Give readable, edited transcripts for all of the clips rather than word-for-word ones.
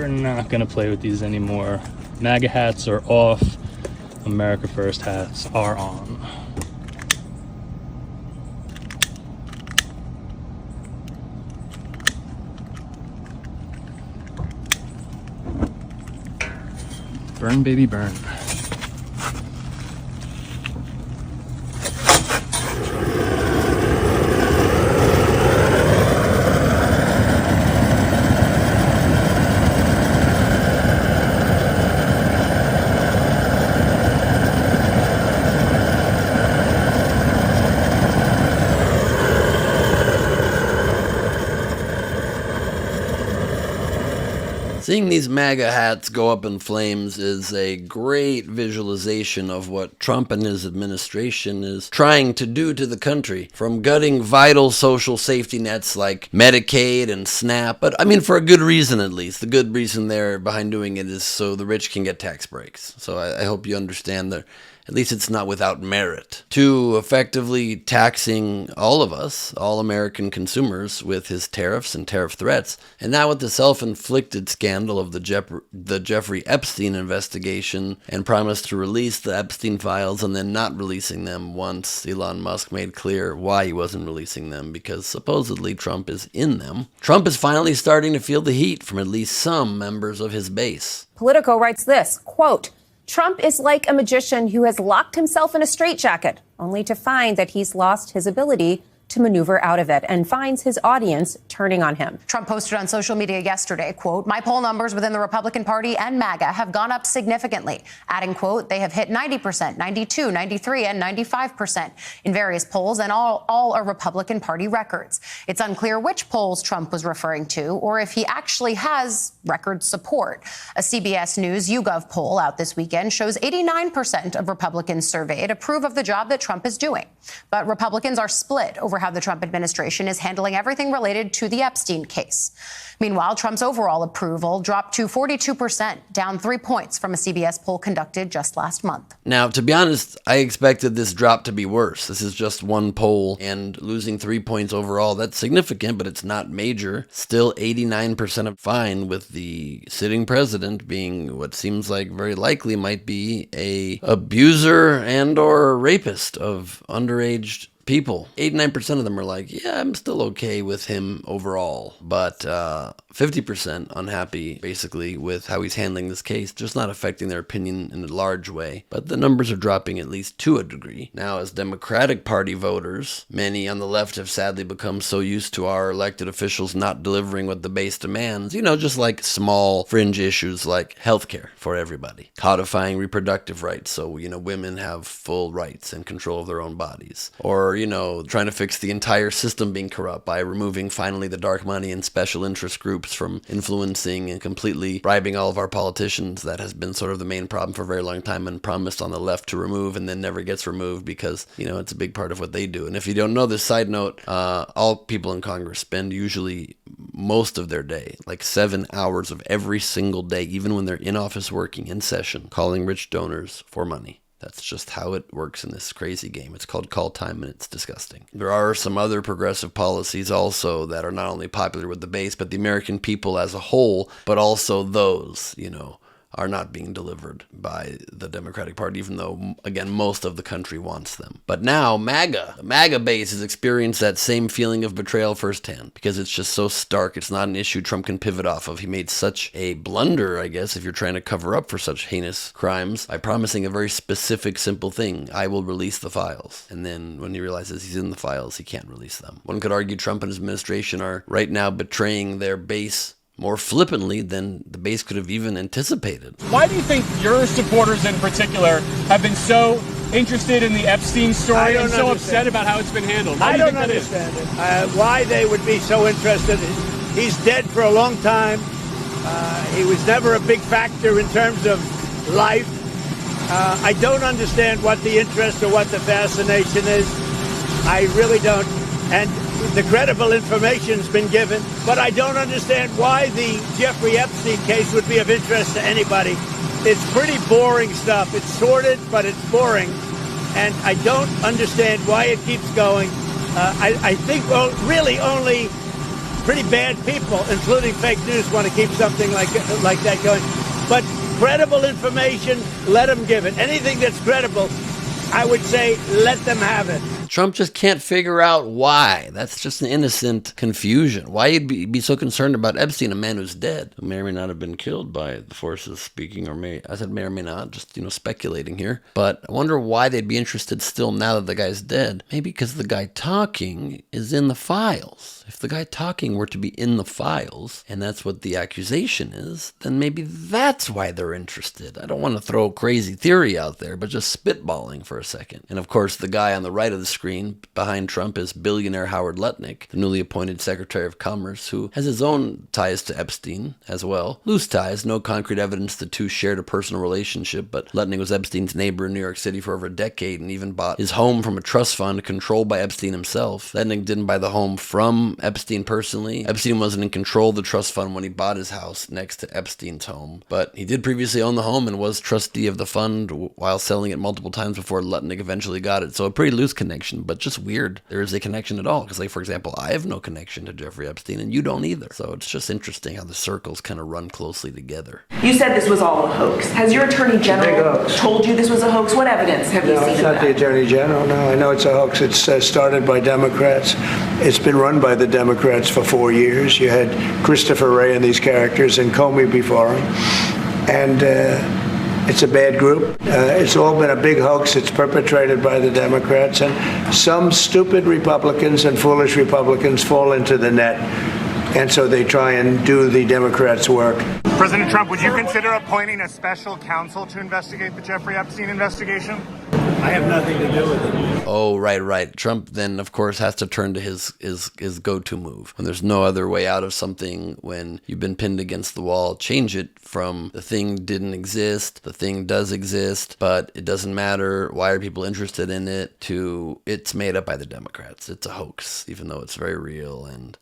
We're not going to play with these anymore. MAGA hats are off. America First hats are on. Burn, baby, burn. Seeing these MAGA hats go up in flames is a great visualization of what Trump and his administration is trying to do to the country, from gutting vital social safety nets like Medicaid and SNAP, but I mean for a good reason at least. The good reason there behind doing it is so the rich can get tax breaks. So I hope you understand that at least it's not without merit, to effectively taxing all of us, all American consumers, with his tariffs and tariff threats, and now with the self-inflicted scandal of the Jeffrey Epstein investigation and promise to release the Epstein files and then not releasing them once Elon Musk made clear why he wasn't releasing them, because supposedly Trump is in them. Trump is finally starting to feel the heat from at least some members of his base. Politico writes this, quote, Trump is like a magician who has locked himself in a straitjacket, only to find that he's lost his ability to maneuver out of it, and finds his audience turning on him. Trump posted on social media yesterday, quote, my poll numbers within the Republican Party and MAGA have gone up significantly, adding, quote, they have hit 90%, 92, 93, and 95% in various polls, and all are Republican Party records. It's unclear which polls Trump was referring to or if he actually has record support. A CBS News YouGov poll out this weekend shows 89% of Republicans surveyed approve of the job that Trump is doing. But Republicans are split over how the Trump administration is handling everything related to the Epstein case. Meanwhile, Trump's overall approval dropped to 42%, down 3 points from a CBS poll conducted just last month. Now, to be honest, I expected this drop to be worse. This is just one poll, and losing 3 points overall, that's significant, but it's not major. Still 89% fine, with the sitting president being what seems like very likely might be a abuser and or rapist of underage people. 89% of them are like, yeah, I'm still okay with him overall. But 50% unhappy, basically, with how he's handling this case, just not affecting their opinion in a large way. But the numbers are dropping at least to a degree. Now, as Democratic Party voters, many on the left have sadly become so used to our elected officials not delivering what the base demands, just like small fringe issues like healthcare for everybody, codifying reproductive rights so, women have full rights and control of their own bodies, or trying to fix the entire system being corrupt by removing finally the dark money and special interest groups from influencing and completely bribing all of our politicians. That has been sort of the main problem for a very long time and promised on the left to remove and then never gets removed because, it's a big part of what they do. And if you don't know this, side note, all people in Congress spend usually most of their day, like 7 hours of every single day, even when they're in office working in session, calling rich donors for money. That's just how it works in this crazy game. It's called call time, and it's disgusting. There are some other progressive policies also that are not only popular with the base, but the American people as a whole, but also those, are not being delivered by the Democratic Party, even though, again, most of the country wants them. But now, the MAGA base has experienced that same feeling of betrayal firsthand, because it's just so stark. It's not an issue Trump can pivot off of. He made such a blunder, I guess, if you're trying to cover up for such heinous crimes, by promising a very specific, simple thing: I will release the files. And then when he realizes he's in the files, he can't release them. One could argue Trump and his administration are right now betraying their base more flippantly than the base could have even anticipated. Why do you think your supporters in particular have been so interested in the Epstein story and so upset about how it's been handled? I don't understand it. Why they would be so interested. He's dead for a long time. He was never a big factor in terms of life. I don't understand what the interest or what the fascination is. I really don't. And the credible information's been given, but I don't understand why the Jeffrey Epstein case would be of interest to anybody. It's pretty boring stuff. It's sordid, but it's boring. And I don't understand why it keeps going. I think really only pretty bad people, including fake news, want to keep something like that going. But credible information, let them give it. Anything that's credible, I would say let them have it. Trump just can't figure out why. That's just an innocent confusion. Why he'd be so concerned about Epstein, a man who's dead, who may or may not have been killed by the forces speaking, I said may or may not, just, speculating here. But I wonder why they'd be interested still now that the guy's dead. Maybe because the guy talking is in the files. If the guy talking were to be in the files, and that's what the accusation is, then maybe that's why they're interested. I don't want to throw a crazy theory out there, but just spitballing for a second. And of course, the guy on the right of the screen behind Trump is billionaire Howard Lutnick, the newly appointed Secretary of Commerce, who has his own ties to Epstein as well. Loose ties, no concrete evidence the two shared a personal relationship, but Lutnick was Epstein's neighbor in New York City for over a decade and even bought his home from a trust fund controlled by Epstein himself. Lutnick didn't buy the home from Epstein personally. Epstein wasn't in control of the trust fund when he bought his house next to Epstein's home, but he did previously own the home and was trustee of the fund while selling it multiple times before Lutnick eventually got it. So a pretty loose connection, but just weird there is a connection at all. Because, like, for example, I have no connection to Jeffrey Epstein and you don't either. So it's just interesting how the circles kind of run closely together. You said this was all a hoax. Has your attorney general told you this was a hoax? What evidence have you seen of that? No, it's not the attorney general. No, I know it's a hoax. It's started by Democrats. It's been run by the Democrats for 4 years. You had Christopher Wray and these characters and Comey before him. And it's a bad group. It's all been a big hoax. It's perpetrated by the Democrats. And some stupid Republicans and foolish Republicans fall into the net. And so they try and do the Democrats' work. President Trump, would you consider appointing a special counsel to investigate the Jeffrey Epstein investigation? I have nothing to do with it. Oh, right. Trump then, of course, has to turn to his go-to move. When there's no other way out of something, when you've been pinned against the wall, change it from the thing didn't exist, the thing does exist, but it doesn't matter, why are people interested in it, to it's made up by the Democrats. It's a hoax, even though it's very real. And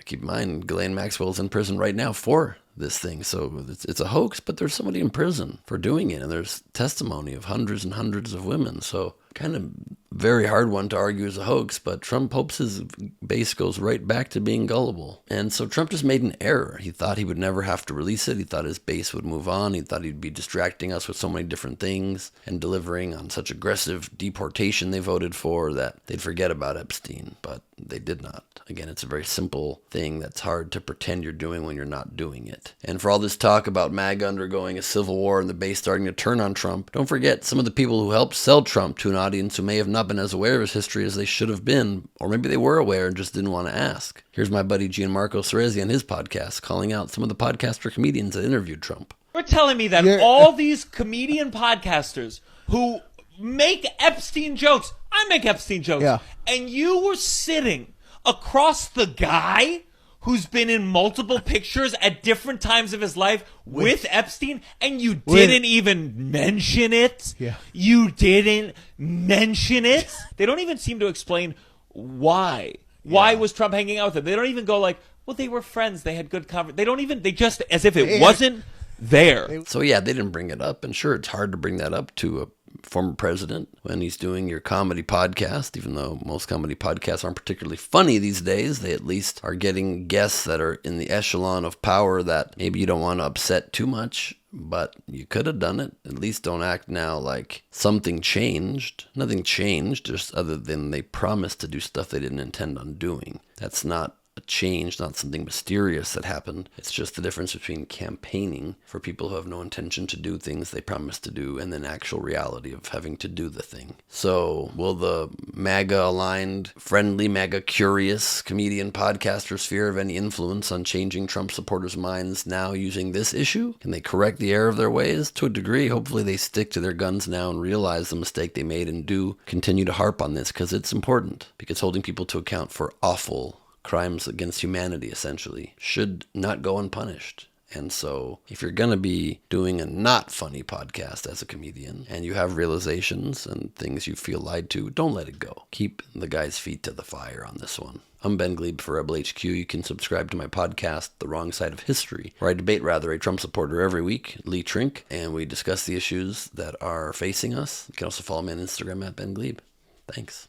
keep in mind, Ghislaine Maxwell's in prison right now for this thing. So it's a hoax, but there's somebody in prison for doing it. And there's testimony of hundreds and hundreds of women. So kind of very hard one to argue as a hoax, but Trump hopes his base goes right back to being gullible. And so Trump just made an error. He thought he would never have to release it. He thought his base would move on. He thought he'd be distracting us with so many different things and delivering on such aggressive deportation they voted for that they'd forget about Epstein, but they did not. Again, it's a very simple thing that's hard to pretend you're doing when you're not doing it. And for all this talk about MAGA undergoing a civil war and the base starting to turn on Trump, don't forget some of the people who helped sell Trump to an audience who may have not been as aware of his history as they should have been, or maybe they were aware and just didn't want to ask. Here's my buddy Gianmarco Cerezi on his podcast calling out some of the podcaster comedians that interviewed Trump. You're telling me that all these comedian podcasters who make Epstein jokes, I make Epstein jokes, and you were sitting across the guy who's been in multiple pictures at different times of his life with Epstein, and you didn't even mention it? Yeah. You didn't mention it? They don't even seem to explain why. Why was Trump hanging out with him? They don't even go like, well, they were friends. They had good conversation. They just, as if it wasn't there. So yeah, they didn't bring it up. And sure, it's hard to bring that up to a former president when he's doing your comedy podcast, even though most comedy podcasts aren't particularly funny these days. They at least are getting guests that are in the echelon of power that maybe you don't want to upset too much, but you could have done it. At least don't act now like something changed. Nothing changed, just other than they promised to do stuff they didn't intend on doing. That's not a change, not something mysterious that happened. It's just the difference between campaigning for people who have no intention to do things they promised to do and then actual reality of having to do the thing. So will the MAGA-aligned, friendly, MAGA-curious comedian podcasters fear of any influence on changing Trump supporters' minds now using this issue? Can they correct the error of their ways? To a degree, hopefully they stick to their guns now and realize the mistake they made and do continue to harp on this because it's important. Because holding people to account for awful crimes against humanity, essentially, should not go unpunished. And so if you're going to be doing a not funny podcast as a comedian and you have realizations and things you feel lied to, don't let it go. Keep the guy's feet to the fire on this one. I'm Ben Gleib for Rebel HQ. You can subscribe to my podcast, The Wrong Side of History, where I debate a Trump supporter every week, Lee Trink, and we discuss the issues that are facing us. You can also follow me on Instagram at Ben Gleib. Thanks.